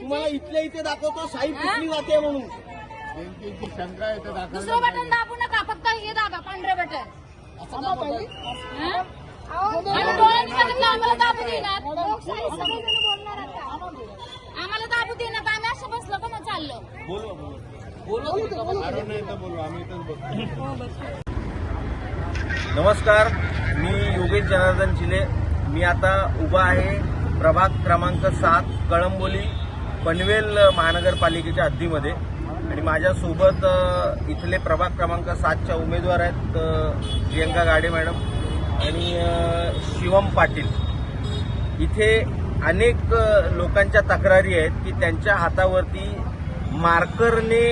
तुम्हाला इथल्या इथे दाखवतो शाही कुठली जाते म्हणून. बँकेची शंका आहे तर दाखल. दुसरं बटन दाबू नका, फक्त हे दाबा, पांढरे बटन. आम्ही डोळ्यांनी बघितलं, आम्हाला दाबू देणार. आम्हाला दाबू देणार, आम्ही असं बसलो का मग चाललो. कारण नाही तर बोलू, आम्ही इथंच बघतो. नमस्कार, मी योगेश जनार्दन चिले. मी आता उभा आहे प्रभाग क्रमांक 7 कळंबोली पनवेल महानगरपालिकेच्या हद्दीमध्ये आणि माझ्यासोबत इथले प्रभाग क्रमांक 7च्या उमेदवार आहेत प्रियंका गाडे मॅडम आणि शिवम पाटील. इथे अनेक लोकांच्या तक्रारी आहेत की त्यांच्या हातावरती मार्करने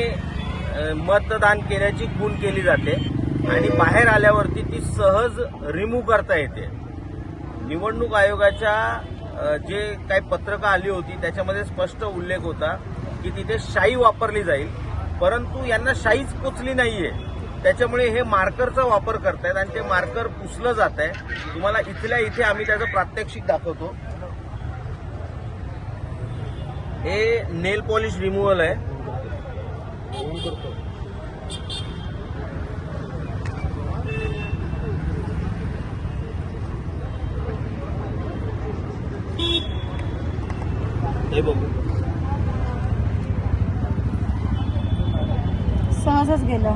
मतदान केल्याची खूण केली जाते आणि बाहेर आल्यावरती ती सहज रिमूव्ह करता येते. निवडणूक आयोगाच्या जे काही पत्रकं आली होती त्याच्यामध्ये स्पष्ट उल्लेख होता की तिथे शाई वापरली जाईल, परंतु यांना शाईच पोचली नाहीये. त्याच्यामुळे हे मार्करचा वापर करतायत आणि ते मार्कर पुसलं जात आहे. तुम्हाला इथल्या इथे आम्ही त्याचं प्रात्यक्षिक दाखवतो. हे नेल पॉलिश रिमूव्हल आहे. हे बघू, सहजच गेलं.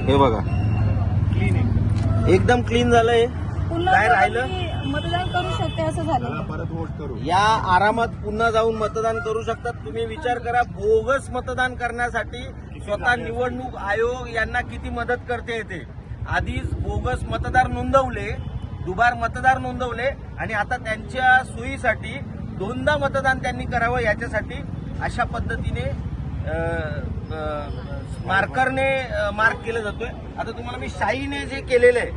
हे बघा, क्लीन आहे. एकदम क्लीन झालंय. काय राहिलं? मतदान करू शकते असं झालं. परत वोट करू. या आरामात पुन्हा जाऊन मतदान करू शकतात. तुम्ही विचार करा, बोगस मतदान करण्यासाठी स्वतः निवडणूक आयोग यांना किती मदत करते येते. आधीच बोगस मतदार नोंदवले, दुबार मतदार नोंदवले आणि आता त्यांच्या सोयीसाठी दोनदा मतदान त्यांनी करावं याच्यासाठी अशा पद्धतीने मार्करने मार्क केलं जातोय. आता तुम्हाला मी शाईने जे केलेलं आहे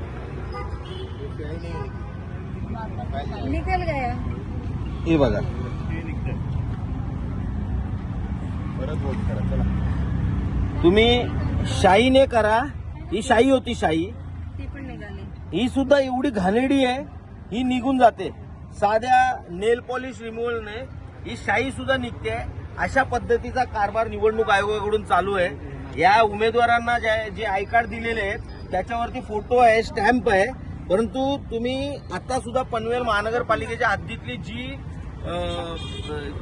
निकल गया. हे बघा, परत वोट करा. चला, तुम्ही शाईने करा. ही शाई होती, शाई ती पण निघाली. ही सुद्धा एवढी घाणेरडी आहे, ही निघून जाते. साध्या नेल पॉलिश रिमूव्हलने ही शाई सुद्धा निघते. अशा पद्धतीचा कारभार निवडणूक आयोगाकडून चालू आहे. या उमेदवारांना जे आय कार्ड दिलेले आहेत त्याच्यावरती फोटो आहे, स्टॅम्प आहे, परंतु तुम्ही आता सुद्धा पनवेल महानगरपालिकेच्या हद्दीतली जी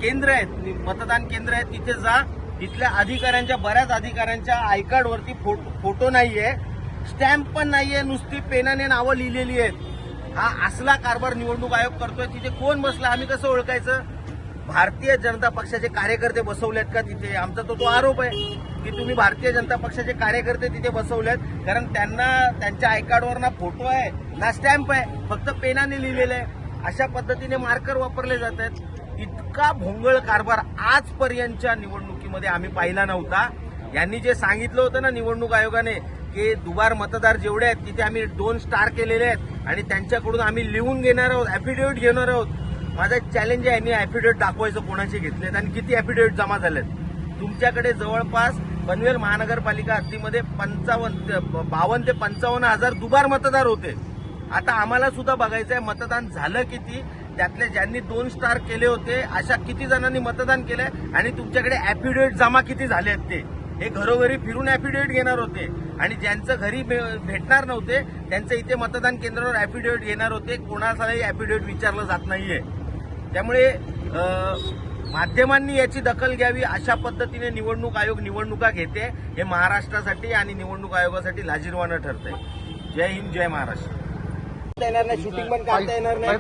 केंद्र आहेत, मतदान केंद्र आहेत, तिथे जा. तिथल्या अधिकाऱ्यांच्या, बऱ्याच अधिकाऱ्यांच्या आय कार्डवरती फोटो नाहीये, स्टॅम्प पण नाहीये, नुसती पेनाने नावं लिहिलेली आहेत. हा असला कारभार निवडणूक आयोग करतोय. तिथे कोण बसला, आम्ही कसं ओळखायचं? भारतीय जनता पक्षाचे कार्यकर्ते बसवलेत का तिथे? आमचा तो आरोप आहे की तुम्ही भारतीय जनता पक्षाचे कार्यकर्ते तिथे बसवलेत, कारण त्यांना त्यांच्या आय कार्डवर ना फोटो आहे ना स्टॅम्प आहे, फक्त पेनाने लिहिलेलं आहे. अशा पद्धतीने मार्कर वापरले जात आहेत. इतका भोंगळ कारभार आजपर्यंतच्या निवडणुकीमध्ये आम्ही पाहिला नव्हता. यांनी जे सांगितलं होतं ना निवडणूक आयोगाने की दुबार मतदार जेवढे आहेत तिथे आम्ही 2 स्टार केलेले आहेत आणि त्यांच्याकडून आम्ही लिहून घेणार आहोत, ऍफिडेव्हिट घेणार आहोत. माझा चॅलेंज आहे, यांनी ऍफिडेव्हिट दाखवायचं कोणाचे घेतलेत आणि किती ऍफिडेव्हिट जमा झालेत. तुमच्याकडे जवळपास पनवेल महानगरपालिका हद्दीमध्ये 52 ते 55 हजार दुबार मतदार होते. आता आम्हाला सुद्धा बघायचं आहे मतदान झालं किती, त्यातले ज्यांनी 2 स्टार केले होते अशा किती जणांनी मतदान केलंय आणि तुमच्याकडे ऍफिडेव्हिट जमा किती झाले आहेत. ते हे घरोघरी फिरून ऍफिडेव्हिट घेणार होते आणि ज्यांचं घरी भेटणार नव्हते त्यांचं इथे मतदान केंद्रावर ऍफिडेव्हिट घेणार होते. कोणालाही ऍफिडेव्हिट विचारलं जात नाहीये. त्यामुळे माध्यमांनी याची दखल घ्यावी. अशा पद्धतीने निवडणूक आयोग निवडणुका घेते, हे महाराष्ट्रासाठी आणि निवडणूक आयोगासाठी लाजिरवाणं ठरतंय. जय हिंद, जय महाराष्ट्र. येणार नाही, शूटिंग पण काढता येणार नाही.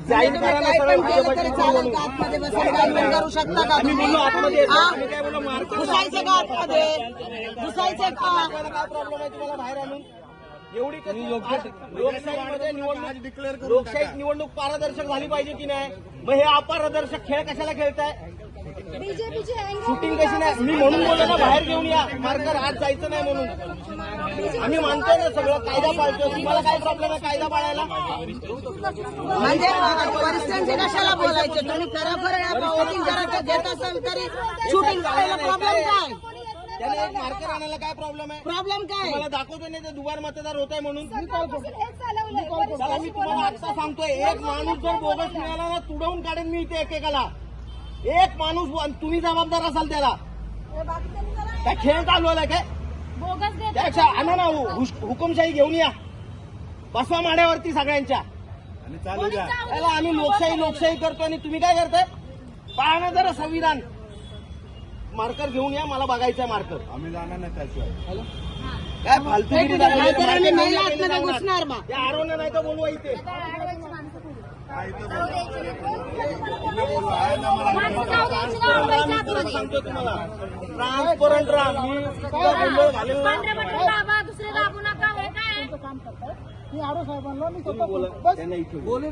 जाहीर करा ना सरळ करू शकता का आम्ही बोललो आतमध्ये येतो. आम्ही काय बोललो मार्केट घुसायचे का आतमध्ये? घुसायचे का? काय प्रॉब्लेम आहे तुम्हाला बाहेर आणून? एवढी लोकशाहीमध्ये निवडणूक, लोकशाहीत निवडणूक पारदर्शक झाली पाहिजे की नाही? मग हे अपारदर्शक खेळ कशाला खेळताय? शूटिंग कशी नाही? मी म्हणून बोललो ना बाहेर घेऊन या मार्कर, आज जायचं नाही म्हणून. आम्ही मानतोय ना सगळं, कायदा पाळतोय. तुम्हाला काय प्रॉब्लेम आहे कायदा पाळायला? म्हणजे वरिष्ठांचे कशाला बोलायचे? तुम्ही खरोखर वोटिंग करायचं देत असाल तरी शूटिंग करायला प्रॉब्लेम काय? त्याने एक मार्कर आणायला काय प्रॉब्लेम आहे? प्रॉब्लेम काय? मला दाखवतो नाही ते दुबार मतदार होत आहे म्हणून. चला, मी तुम्हाला आता सांगतोय, एक माणूस जर बोगस मिळाला ना तुडवून काढेन मी इथे एकेकाला. एक माणूस तुम्ही जबाबदार असाल त्याला काय खेळ चालवलाय काय बोगस देत त्यापेक्षा आणा ना हुकुमशाही घेऊन या बसवा माड्यावरती सगळ्यांच्या आणि चालू द्या. त्याला आम्ही लोकशाही करतो आणि तुम्ही काय करताय पाहणं जरा संविधान मार्कर घेऊन या मला बघायचंय मार्कर आम्ही जाणार नाही त्याशिवाय. काय फालतूगिरी नाहीतर आम्ही महिला आतमध्ये घुसणार बा. त्या आरोने नाही तर बोलवा इथे काय इथं बोलू आहे ना मला. माणसं जाऊ द्यायची ना अडवायच्या आतमध्ये. सांगतो तुम्हाला ट्रान्सपरंट राहा मी सुद्धा बोललोय घालेल ना. पांढऱ्या बटन दाबा दुसरे दाबू नका हे काय तुम्ही बोला त्यांना इथे बोला.